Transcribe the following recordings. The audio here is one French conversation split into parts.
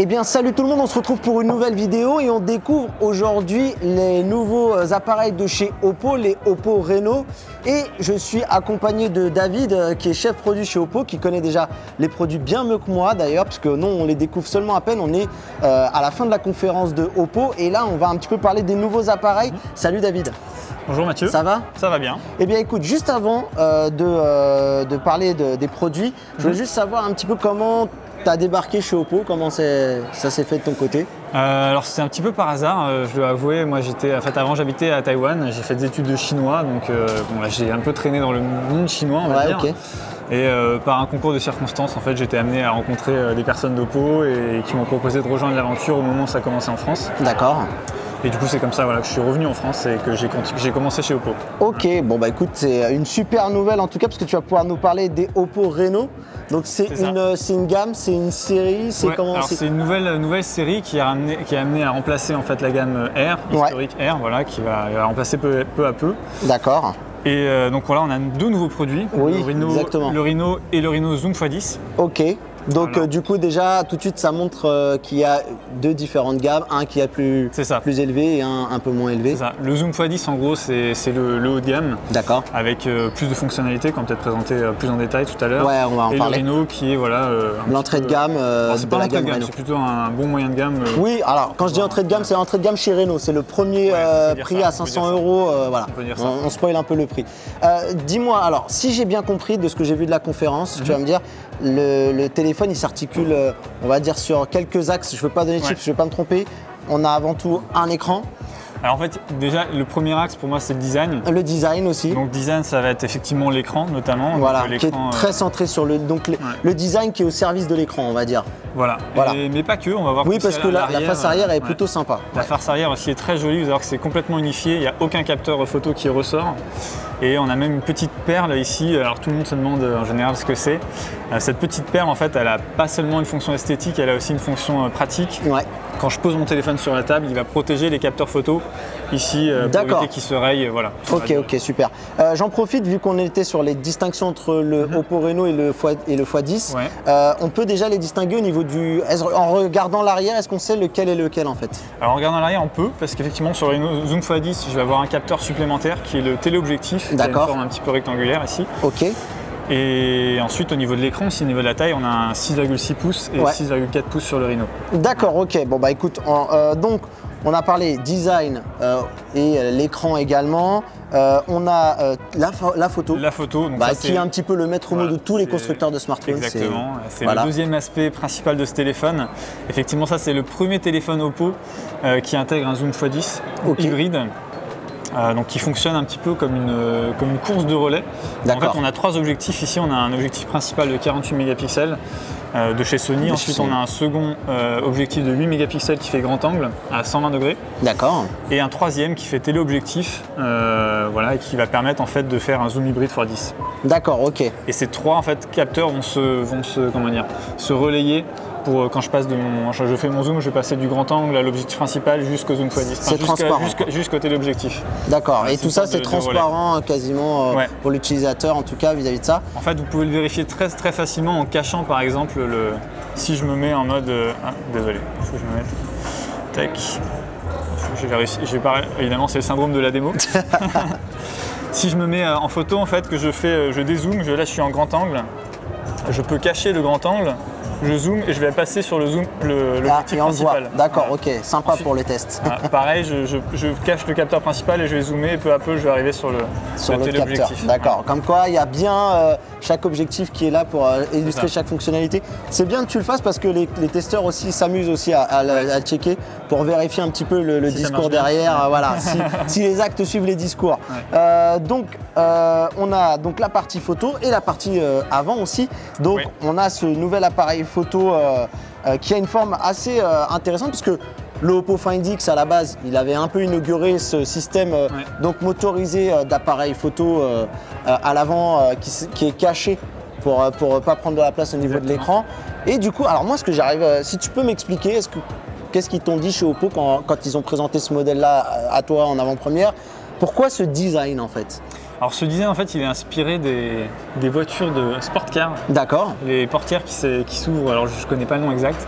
Eh bien salut tout le monde, on se retrouve pour une nouvelle vidéo et on découvre aujourd'hui les nouveaux appareils de chez Oppo, les Oppo Reno. Et je suis accompagné de David qui est chef produit chez Oppo, qui connaît déjà les produits bien mieux que moi d'ailleurs, parce que non, on les découvre seulement à peine, on est à la fin de la conférence de Oppo et là on va un petit peu parler des nouveaux appareils. Salut David. Bonjour Mathieu. Ça va? Ça va bien. Eh bien écoute, juste avant de parler des produits, je voulais juste savoir un petit peu comment tu as débarqué chez Oppo, comment ça s'est fait de ton côté? Alors c'était un petit peu par hasard, je dois avouer, moi avant j'habitais à Taïwan, j'ai fait des études de chinois, donc bon, j'ai un peu traîné dans le monde chinois on va dire. Okay. Et par un concours de circonstances, en fait, j'étais amené à rencontrer des personnes d'Oppo et qui m'ont proposé de rejoindre l'aventure au moment où ça commençait en France. D'accord. Et du coup, c'est comme ça voilà, que je suis revenu en France et que j'ai commencé chez Oppo. Ok, bon bah écoute, c'est une super nouvelle en tout cas parce que tu vas pouvoir nous parler des Oppo Reno. Donc c'est une gamme, c'est une série, c'est comment? Alors c'est une nouvelle série qui est amenée à remplacer en fait la gamme R, historique R, voilà, qui va remplacer peu à peu. D'accord. Et donc voilà, on a deux nouveaux produits, oui, le Reno et le Reno Zoom x10. Ok. Donc du coup déjà tout de suite ça montre qu'il y a deux différentes gammes, un qui est plus élevé et un peu moins élevé. C'est ça. Le Zoom x10 en gros c'est le haut de gamme. D'accord. Avec plus de fonctionnalités qu'on va peut-être présenter plus en détail tout à l'heure. Ouais, on va en parler. Et le Reno qui est voilà l'entrée de gamme c'est pas l'entrée de gamme, c'est plutôt un bon moyen de gamme. Oui, alors quand je dis entrée de gamme, c'est l'entrée de gamme chez Reno, c'est le premier prix à 500 €, voilà. On spoil un peu le prix. Dis-moi alors, si j'ai bien compris de ce que j'ai vu de la conférence, tu vas me dire le téléphone il s'articule on va dire sur quelques axes, je ne veux pas donner de chiffres, je ne vais pas me tromper. On a avant tout un écran. Alors en fait déjà le premier axe pour moi c'est le design. Le design aussi. Donc design ça va être effectivement l'écran notamment. Voilà, qui est très centré sur le design qui est au service de l'écran on va dire. Voilà, mais pas que, on va voir. Oui parce que la face arrière est plutôt sympa. La face arrière aussi est très jolie, vous allez voir que c'est complètement unifié, il n'y a aucun capteur photo qui ressort. Et on a même une petite perle ici, alors tout le monde se demande en général ce que c'est. Cette petite perle en fait elle n'a pas seulement une fonction esthétique, elle a aussi une fonction pratique. Ouais. Quand je pose mon téléphone sur la table, il va protéger les capteurs photo ici pour éviter qu'ils se rayent. Voilà, ok, super. J'en profite vu qu'on était sur les distinctions entre le Oppo Reno et le x10. Ouais. On peut déjà les distinguer au niveau du… En regardant l'arrière, est-ce qu'on sait lequel est lequel en fait? Alors en regardant l'arrière, on peut parce qu'effectivement sur le Reno Zoom x10, je vais avoir un capteur supplémentaire qui est le téléobjectif. D'accord. Qui a une forme un petit peu rectangulaire ici. Ok. Et ensuite au niveau de l'écran, aussi au niveau de la taille, on a un 6,6 pouces et 6,4 pouces sur le Reno. D'accord, ok. Bon bah écoute, donc on a parlé design et l'écran également. On a la photo. La photo, donc qui est un petit peu le maître mot de tous les constructeurs de smartphones. Exactement, c'est le deuxième aspect principal de ce téléphone. Effectivement, ça c'est le premier téléphone Oppo qui intègre un Zoom x10 hybride. Donc qui fonctionne un petit peu comme une course de relais. En fait, on a trois objectifs ici. On a un objectif principal de 48 mégapixels de chez Sony. Ensuite, on a un second objectif de 8 mégapixels qui fait grand angle à 120 degrés. D'accord. Et un troisième qui fait téléobjectif, voilà, et qui va permettre en fait de faire un zoom hybride x10. D'accord, ok. Et ces trois en fait capteurs vont se relayer. Pour quand je fais mon zoom, je vais passer du grand angle à l'objectif principal jusqu'au zoom x10. C'est transparent. Jusqu'au téléobjectif. D'accord. Et tout ça, c'est transparent quasiment pour l'utilisateur, en tout cas vis-à-vis de ça. En fait, vous pouvez le vérifier très facilement en cachant, par exemple, si je me mets en mode. Désolé, il faut que je me mette. Tac. J'ai réussi. Évidemment, c'est le syndrome de la démo. Si je me mets en photo, en fait, que je dézoome, là, je suis en grand angle. Je peux cacher le grand angle. Je zoome et je vais passer sur l'objectif principal. D'accord, ok, sympa pour les tests. Pareil, je cache le capteur principal et je vais zoomer et peu à peu je vais arriver sur le téléobjectif. D'accord, comme quoi il y a bien chaque objectif qui est là pour illustrer chaque fonctionnalité. C'est bien que tu le fasses parce que les testeurs aussi s'amusent aussi à le checker pour vérifier un petit peu le discours derrière, voilà, si les actes suivent les discours. Ouais. Donc on a donc la partie photo et la partie avant aussi. Donc on a ce nouvel appareil photo qui a une forme assez intéressante parce que le Oppo Find X à la base, il avait un peu inauguré ce système donc motorisé d'appareil photo à l'avant qui est caché pour pas prendre de la place au niveau de l'écran. Et du coup, alors moi ce que j'arrive, si tu peux m'expliquer, qu'est-ce qu'ils t'ont dit chez Oppo quand ils ont présenté ce modèle-là à toi en avant-première? Pourquoi ce design en fait? Alors ce design en fait il est inspiré des voitures de sport car. D'accord. Les portières qui s'ouvrent, alors je ne connais pas le nom exact,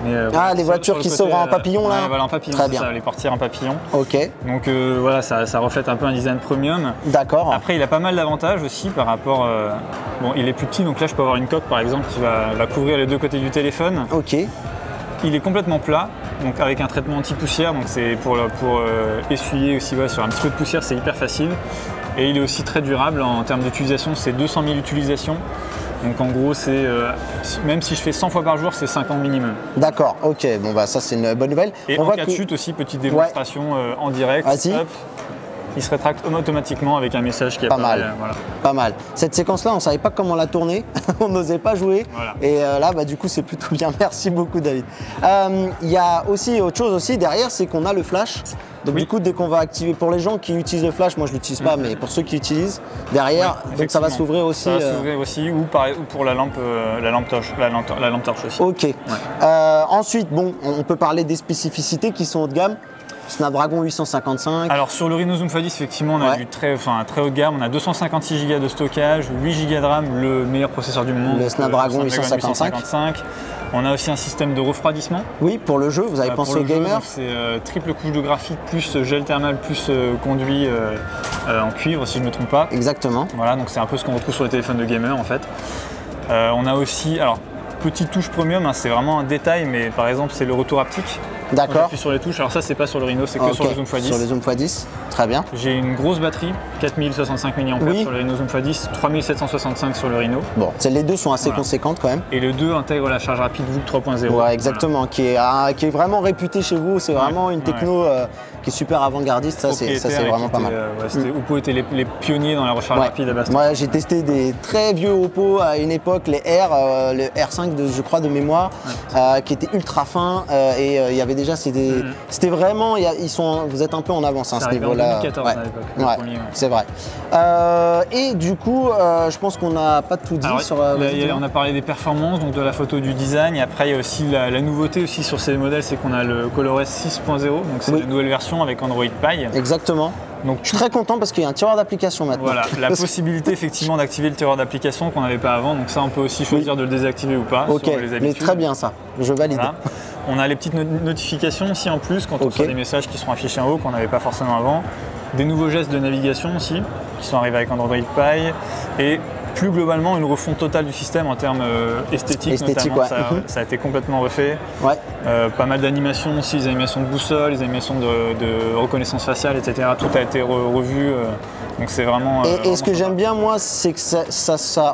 Mais, les voitures qui s'ouvrent en papillon là. Ouais, voilà, en papillon. Très bien. Ça, les portières en papillon. Ok. Donc voilà, ça reflète un peu un design premium. D'accord. Après, il a pas mal d'avantages aussi par rapport. Bon, il est plus petit, donc là, je peux avoir une coque par exemple qui va couvrir les deux côtés du téléphone. Ok. Il est complètement plat, donc avec un traitement anti-poussière, donc c'est pour essuyer aussi sur un petit peu de poussière, c'est hyper facile. Et il est aussi très durable en termes d'utilisation, c'est 200 000 utilisations. Donc en gros, c'est même si je fais 100 fois par jour, c'est 5 ans minimum. D'accord, ok, bon bah ça c'est une bonne nouvelle. Et en cas de chute aussi, petite démonstration en direct. Vas-y. Hop, il se rétracte automatiquement avec un message qui pas apparaît. mal. Voilà. Pas mal. Cette séquence-là, on ne savait pas comment la tourner, on n'osait pas jouer. Voilà. Et là, bah, du coup, c'est plutôt bien. Merci beaucoup, David. Il y a aussi autre chose aussi derrière, c'est qu'on a le flash. Donc du coup, dès qu'on va activer, pour les gens qui utilisent le flash, moi je l'utilise pas, mais pour ceux qui l'utilisent, derrière, donc ça va s'ouvrir aussi. Ça va s'ouvrir aussi, ou pour la lampe torche aussi. Ok. Ouais. Ensuite, bon, on peut parler des spécificités qui sont haut de gamme. Snapdragon 855. Alors sur le Reno Zoom X10, effectivement, on a du très haut de gamme. On a 256 Go de stockage, 8 Go de RAM, le meilleur processeur du monde. Le Snapdragon 855. On a aussi un système de refroidissement. Oui, pour le jeu, vous avez pensé aux gamers. C'est triple couche de graphite, plus gel thermal, plus conduit en cuivre, si je ne me trompe pas. Exactement. Voilà, donc c'est un peu ce qu'on retrouve sur les téléphones de gamers en fait. On a aussi, alors petite touche premium, c'est vraiment un détail, mais par exemple c'est le retour haptique. D'accord. J'appuie sur les touches, alors ça c'est pas sur le Reno, c'est que sur le Zoom X10. Sur le Zoom X10, très bien. J'ai une grosse batterie, 4065 mAh sur le Reno Zoom X10, 3765 sur le Reno. Bon, les deux sont assez conséquentes quand même. Et le 2 intègre la charge rapide VOOC 3.0. Ouais, exactement, qui est vraiment réputé chez vous, c'est vraiment une techno qui est super avant-gardiste, ça c'est vraiment pas mal. Oppo était les pionniers dans la recharge rapide à basse. Moi j'ai testé des très vieux Oppo à une époque, les R, le R5 je crois de mémoire, qui était ultra fin et il y avait déjà, c'était vraiment, vous êtes un peu en avance à ce niveau-là. C'est en 2014 à l'époque. C'est vrai. Et du coup, je pense qu'on n'a pas tout dit. Alors, sur. On a parlé des performances, donc de la photo, du design. Et après, il y a aussi la nouveauté aussi sur ces modèles, c'est qu'on a le ColorOS 6.0, donc c'est la nouvelle version avec Android Pie. Exactement. Donc je suis très content parce qu'il y a un tireur d'application maintenant. Voilà, la possibilité effectivement d'activer le tireur d'application qu'on n'avait pas avant. Donc ça, on peut aussi choisir de le désactiver ou pas. Ok, mais très bien ça, je valide. Voilà. On a les petites notifications aussi en plus quand on reçoit des messages qui seront affichés en haut qu'on n'avait pas forcément avant. Des nouveaux gestes de navigation aussi qui sont arrivés avec Android Pie. Et plus globalement, une refonte totale du système en termes esthétiques notamment. Ça a été complètement refait. Ouais. Pas mal d'animations aussi, les animations de boussole, les animations de reconnaissance faciale, etc. Tout a été revu. Donc c'est vraiment. Et ce que j'aime bien moi, c'est que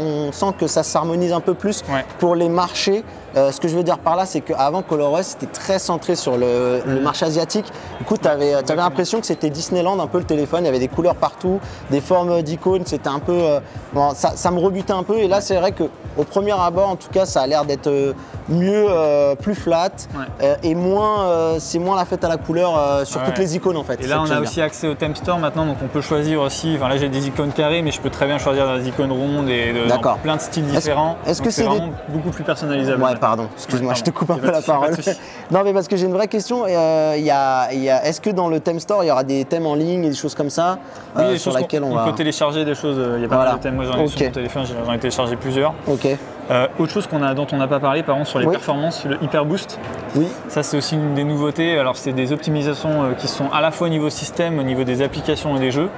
on sent que ça s'harmonise un peu plus pour les marchés. Ce que je veux dire par là, c'est qu'avant ColorOS c'était très centré sur le marché asiatique. Du coup, tu avais l'impression que c'était Disneyland un peu le téléphone. Il y avait des couleurs partout, des formes d'icônes. C'était un peu, ça me rebutait un peu. Et là, c'est vrai que au premier abord, en tout cas, ça a l'air d'être mieux, plus flat et c'est moins la fête à la couleur sur toutes les icônes en fait. Et là, on a aussi accès au Theme Store maintenant, donc on peut choisir aussi. Enfin là, j'ai des icônes carrées, mais je peux très bien choisir des icônes rondes et dans plein de styles différents. Est-ce que c'est vraiment beaucoup plus personnalisable? Pardon, excuse-moi, je te coupe un peu la parole. Non, mais parce que j'ai une vraie question. Est-ce que dans le Theme Store, il y aura des thèmes en ligne et des choses comme ça sur lesquelles on peut télécharger des choses. Il y a pas mal de thèmes. Moi, j'en ai sur mon téléphone, j'en ai téléchargé plusieurs. Ok. Autre chose dont on n'a pas parlé, par contre, sur les performances, le Hyper Boost. Oui. Ça, c'est aussi une des nouveautés. Alors, c'est des optimisations qui sont à la fois au niveau système, au niveau des applications et des jeux.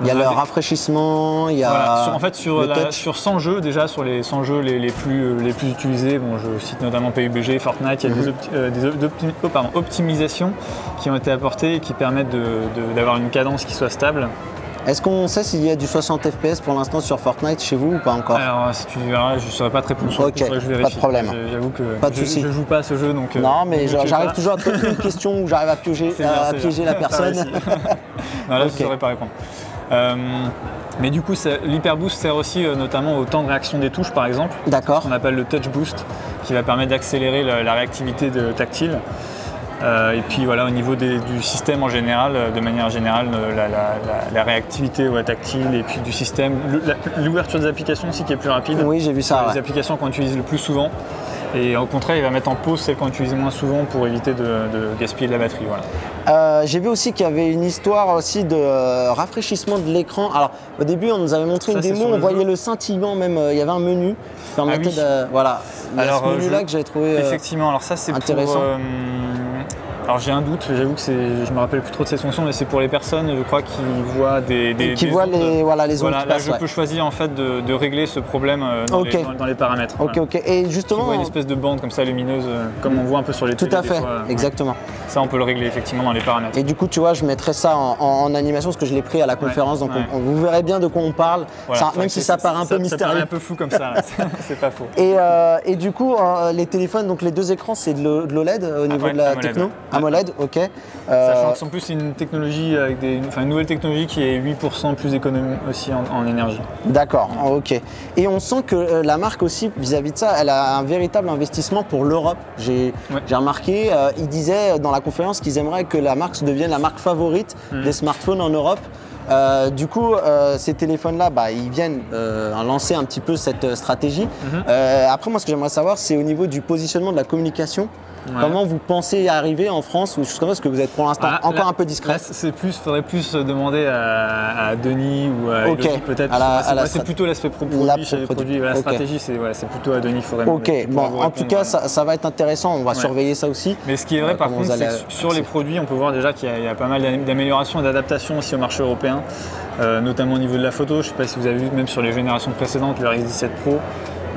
Il y a le rafraîchissement, il y a. Voilà, en fait, sur 100 jeux, déjà, sur les 100 jeux les plus utilisés, bon, je cite notamment PUBG, Fortnite, il y a des optimisations qui ont été apportées et qui permettent d'avoir une cadence qui soit stable. Est-ce qu'on sait s'il y a du 60 FPS pour l'instant sur Fortnite chez vous ou pas encore? Alors, si tu verras, je ne saurais pas te répondre. Ok, pas de problème. J'avoue que je ne joue pas à ce jeu. Donc, non, mais j'arrive toujours à trouver une question où j'arrive à piéger la personne. Non, là, je ne saurais pas répondre. Mais du coup, l'Hyper Boost sert aussi notamment au temps de réaction des touches, par exemple. D'accord. Ce qu'on appelle le Touch Boost, qui va permettre d'accélérer la réactivité tactile. Et puis voilà, au niveau du système en général, de manière générale, la réactivité tactile et puis du système, l'ouverture des applications aussi qui est plus rapide. Oui, j'ai vu ça. Les applications qu'on utilise le plus souvent. Et au contraire, il va mettre en pause celle qu'on utilise moins souvent pour éviter de gaspiller de la batterie. Voilà. J'ai vu aussi qu'il y avait une histoire aussi de rafraîchissement de l'écran. Alors au début, on nous avait montré une démo, on voyait le scintillement même. Il y avait un menu qui permettait de. Voilà. Il y a ce menu-là que j'avais trouvé effectivement, alors ça c'est intéressant. Alors j'ai un doute, j'avoue que je me rappelle plus trop de cette fonction, mais c'est pour les personnes, je crois, qui voient des voient ondes. les ondes qui là, passent. je peux choisir en fait de régler ce problème dans les paramètres. Ok. Et justement, tu vois une espèce de bande comme ça lumineuse, comme on voit un peu sur les télés. Tout à fait, des fois, exactement. Ça, on peut le régler effectivement dans les paramètres. Et du coup, tu vois, je mettrai ça en animation parce que je l'ai pris à la conférence, donc vous verrez bien de quoi on parle, voilà, même si ça paraît un peu mystérieux. Ça paraît un peu flou comme ça, c'est pas faux. Et du coup, les téléphones, donc les deux écrans, c'est de l'OLED au niveau de la techno. AMOLED, ok. Sachant que c'est en plus une technologie avec une nouvelle technologie qui est 8% plus économe aussi en énergie. D'accord, ok. Et on sent que la marque aussi, vis-à-vis de ça, elle a un véritable investissement pour l'Europe. J'ai remarqué, ils disaient dans la conférence qu'ils aimeraient que la marque devienne la marque favorite des smartphones en Europe. Du coup, ces téléphones-là, ils viennent lancer un petit peu cette stratégie. Après, moi, ce que j'aimerais savoir, c'est au niveau du positionnement de la communication. Comment vous pensez y arriver en France ou parce que vous êtes pour l'instant encore un peu discret? Faudrait plus demander à Denis ou à Elodie peut-être. C'est plutôt l'aspect produit chez les produits. La stratégie, c'est plutôt à Denis. Ok, bon, en tout cas, ça va être intéressant. On va surveiller ça aussi. Mais ce qui est vrai, par contre, c'est que sur les produits, on peut voir déjà qu'il y a pas mal d'améliorations et d'adaptations aussi au marché européen, notamment au niveau de la photo. Je ne sais pas si vous avez vu, même sur les générations précédentes, le RX17 Pro.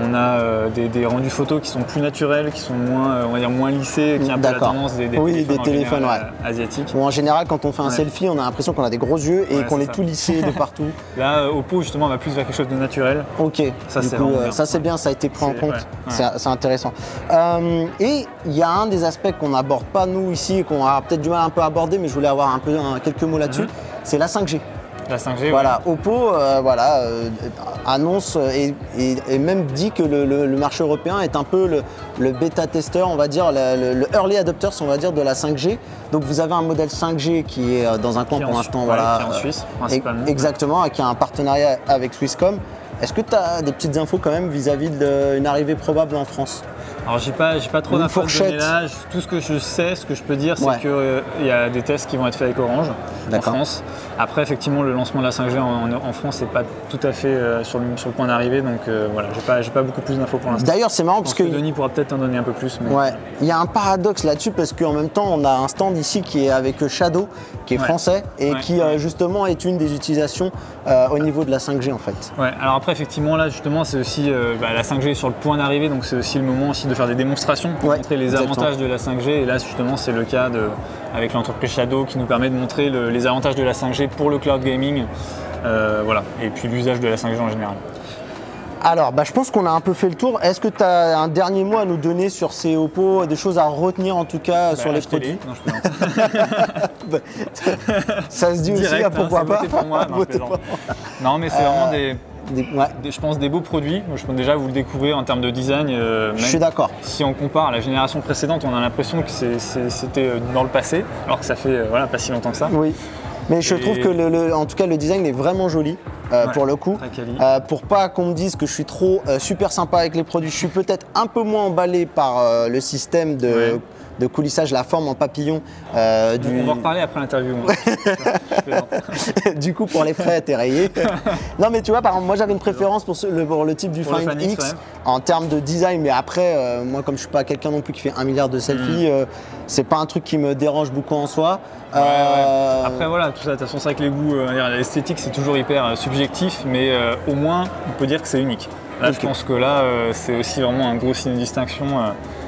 On a des rendus photos qui sont plus naturels, qui sont moins lissés, qui ont un peu la tendance des téléphones asiatiques. Bon, en général, quand on fait un selfie, on a l'impression qu'on a des gros yeux et qu'on est tout lissé de partout. Là, Oppo, justement, on va plus vers quelque chose de naturel. Ok, ça c'est bien, ça a été pris en compte. C'est intéressant. Et il y a un des aspects qu'on n'aborde pas nous ici et qu'on a peut-être du mal un peu à aborder, mais je voulais avoir quelques mots là-dessus, c'est la 5G. La 5G, voilà, Oppo annonce et même dit que le marché européen est un peu le bêta-testeur, on va dire, le early adopters, on va dire, de la 5G. Donc vous avez un modèle 5G qui est dans un coin pour l'instant. Qui est en Suisse, principalement. Exactement, qui a un partenariat avec Swisscom. Est-ce que tu as des petites infos quand même vis-à-vis d'une arrivée probable en France? Alors j'ai pas trop d'infos à donner là. Tout ce que je sais, ce que je peux dire, c'est qu'il y a des tests qui vont être faits avec Orange en France. Après, effectivement, le lancement de la 5G en France n'est pas tout à fait sur le point d'arriver, donc voilà, j'ai pas beaucoup plus d'infos pour l'instant. D'ailleurs, c'est marrant parce que Denis pourra peut-être en donner un peu plus. Mais... il y a un paradoxe là-dessus parce qu'en même temps, on a un stand ici qui est avec Shadow, qui est français et qui justement est une des utilisations au niveau de la 5G en fait. Alors après, effectivement, là justement, c'est aussi la 5G est sur le point d'arriver, donc c'est aussi le moment aussi de faire des démonstrations pour montrer les avantages de la 5G. Et là, justement, c'est le cas avec l'entreprise Shadow qui nous permet de montrer les avantages de la 5G pour le cloud gaming, et puis l'usage de la 5G en général. Alors, je pense qu'on a un peu fait le tour. Est-ce que tu as un dernier mot à nous donner sur ces Oppo, des choses à retenir en tout cas sur les produits? Non, je ça se dit direct, aussi, pourquoi pas pour moi. Non, mais c'est vraiment je pense des beaux produits. Je pense déjà vous le découvrir en termes de design. Je suis d'accord. Si on compare à la génération précédente, on a l'impression que c'était dans le passé, alors que ça fait pas si longtemps que ça. Oui. Mais je trouve que en tout cas le design est vraiment joli pour le coup. Pour pas qu'on me dise que je suis trop super sympa avec les produits, je suis peut-être un peu moins emballé par le système de coulissage, la forme en papillon. On va en reparler après l'interview. Du coup, pour les frais, t'es rayé. Non, mais tu vois, par exemple, moi j'avais une préférence pour le type du Find X en termes de design, mais après, moi, comme je suis pas quelqu'un non plus qui fait 1 milliard de selfies, c'est pas un truc qui me dérange beaucoup en soi. Après, voilà, tout ça, de toute façon, c'est vrai que les goûts, l'esthétique, c'est toujours hyper subjectif, mais au moins, on peut dire que c'est unique. Là, je pense que là, c'est aussi vraiment un gros signe de distinction.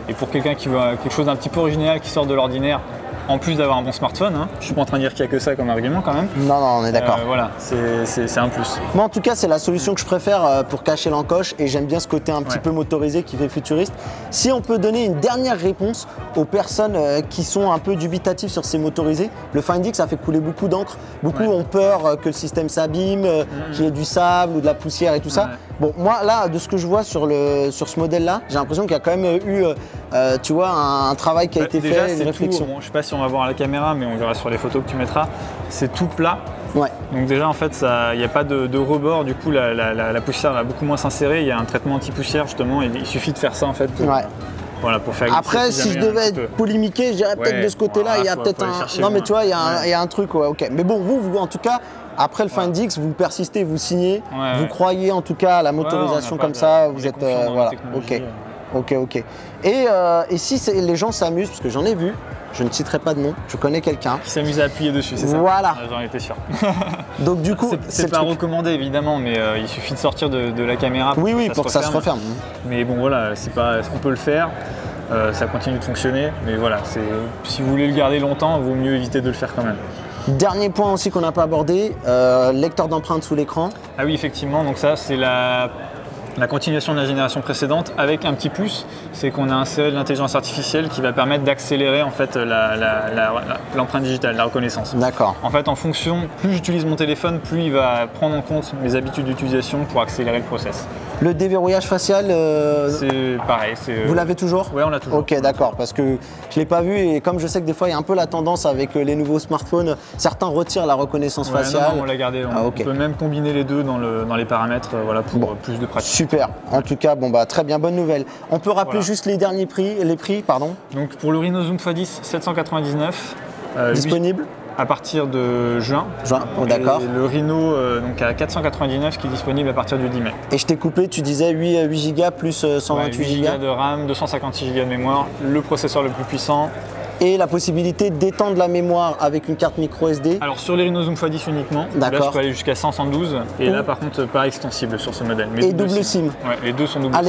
Et pour quelqu'un qui veut quelque chose d'un petit peu original, qui sort de l'ordinaire, en plus d'avoir un bon smartphone, je suis pas en train de dire qu'il n'y a que ça comme argument quand même. Non, on est d'accord. Voilà, c'est un plus. Moi, en tout cas, c'est la solution que je préfère pour cacher l'encoche et j'aime bien ce côté un petit peu motorisé qui fait futuriste. Si on peut donner une dernière réponse aux personnes qui sont un peu dubitatives sur ces motorisés, le Find X, ça fait couler beaucoup d'encre. Beaucoup ont peur que le système s'abîme, qu'il y ait du sable ou de la poussière et tout ça. Bon, moi, là, de ce que je vois sur ce modèle-là, j'ai l'impression qu'il y a quand même eu, tu vois, un travail qui a été fait, une réflexion. Je ne sais pas si on va voir à la caméra, mais on verra sur les photos que tu mettras, c'est tout plat. Ouais. Donc déjà en fait il n'y a pas de rebord, du coup la poussière va beaucoup moins s'insérer, il y a un traitement anti-poussière justement, il suffit de faire ça en fait pour, voilà, pour faire. Après si je devais être polémiqué, je dirais peut-être de ce côté-là, il y a peut-être un... Non mais tu vois, il y a un truc, ouais, ok. Mais bon, vous en tout cas, après le Find X, vous persistez, vous signez, vous croyez en tout cas à la motorisation comme ça, vous êtes... voilà, ok. Et si les gens s'amusent, parce que j'en ai vu, je ne citerai pas de nom, je connais quelqu'un. Qui s'amuse à appuyer dessus, c'est ça? Voilà. J'en étais sûr. Donc du coup, c'est pas recommandé évidemment, mais il suffit de sortir de la caméra pour que ça se referme. Mais bon voilà, on peut le faire, ça continue de fonctionner, mais voilà, si vous voulez le garder longtemps, il vaut mieux éviter de le faire quand même. Dernier point aussi qu'on n'a pas abordé, lecteur d'empreintes sous l'écran. Ah oui, effectivement, donc ça c'est la continuation de la génération précédente avec un petit plus, c'est qu'on a inséré de l'intelligence artificielle qui va permettre d'accélérer en fait l'empreinte digitale, la reconnaissance. D'accord. En fait, en fonction, plus j'utilise mon téléphone, plus il va prendre en compte mes habitudes d'utilisation pour accélérer le process. Le déverrouillage facial, c'est pareil. Vous l'avez toujours? Oui, on l'a toujours. Ok, d'accord, parce que je ne l'ai pas vu et comme je sais que des fois il y a un peu la tendance avec les nouveaux smartphones, certains retirent la reconnaissance faciale. Non, on l'a gardé. On peut même combiner les deux dans les paramètres pour plus de pratique. Super. En tout cas, très bien, bonne nouvelle. On peut rappeler juste les derniers prix, pardon. Donc pour le Rhino Zoom x10, 799. Disponible à partir de juin. D'accord. Et le Rhino donc à 499 qui est disponible à partir du 10 mai. Et je t'ai coupé, tu disais 8 Go plus 128 Go. 8 Go de RAM, 256 Go de mémoire, le processeur le plus puissant. Et la possibilité d'étendre la mémoire avec une carte micro SD. Alors sur les Rhino Zoom x10 uniquement, là je peux aller jusqu'à 112 et là par contre pas extensible sur ce modèle. Mais double SIM. Ouais, les deux sont double SIM. Ah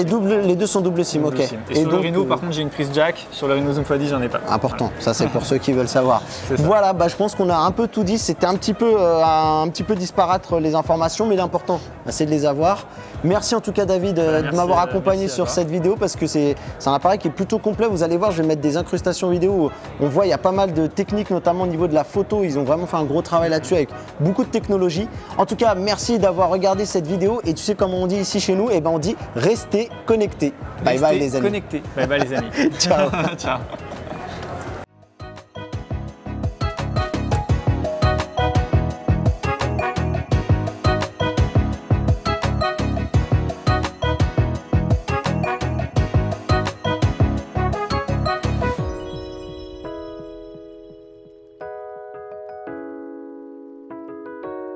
les deux sont double SIM, ok. Et sur le Rhino par contre j'ai une prise jack, sur le Rhino Zoom x10 j'en ai pas. Important, ça c'est pour ceux qui veulent savoir. Voilà, je pense qu'on a un peu tout dit, c'était un petit peu disparate les informations, mais l'important c'est de les avoir. Merci en tout cas David de m'avoir accompagné sur cette vidéo parce que c'est un appareil qui est plutôt complet. Vous allez voir, je vais mettre des incrustations vidéo. On voit il y a pas mal de techniques, notamment au niveau de la photo. Ils ont vraiment fait un gros travail là-dessus avec beaucoup de technologie. En tout cas, merci d'avoir regardé cette vidéo. Et tu sais comment on dit ici chez nous, on dit restez connectés. Bye bye les amis. Bye bye les amis. Ciao. Ciao.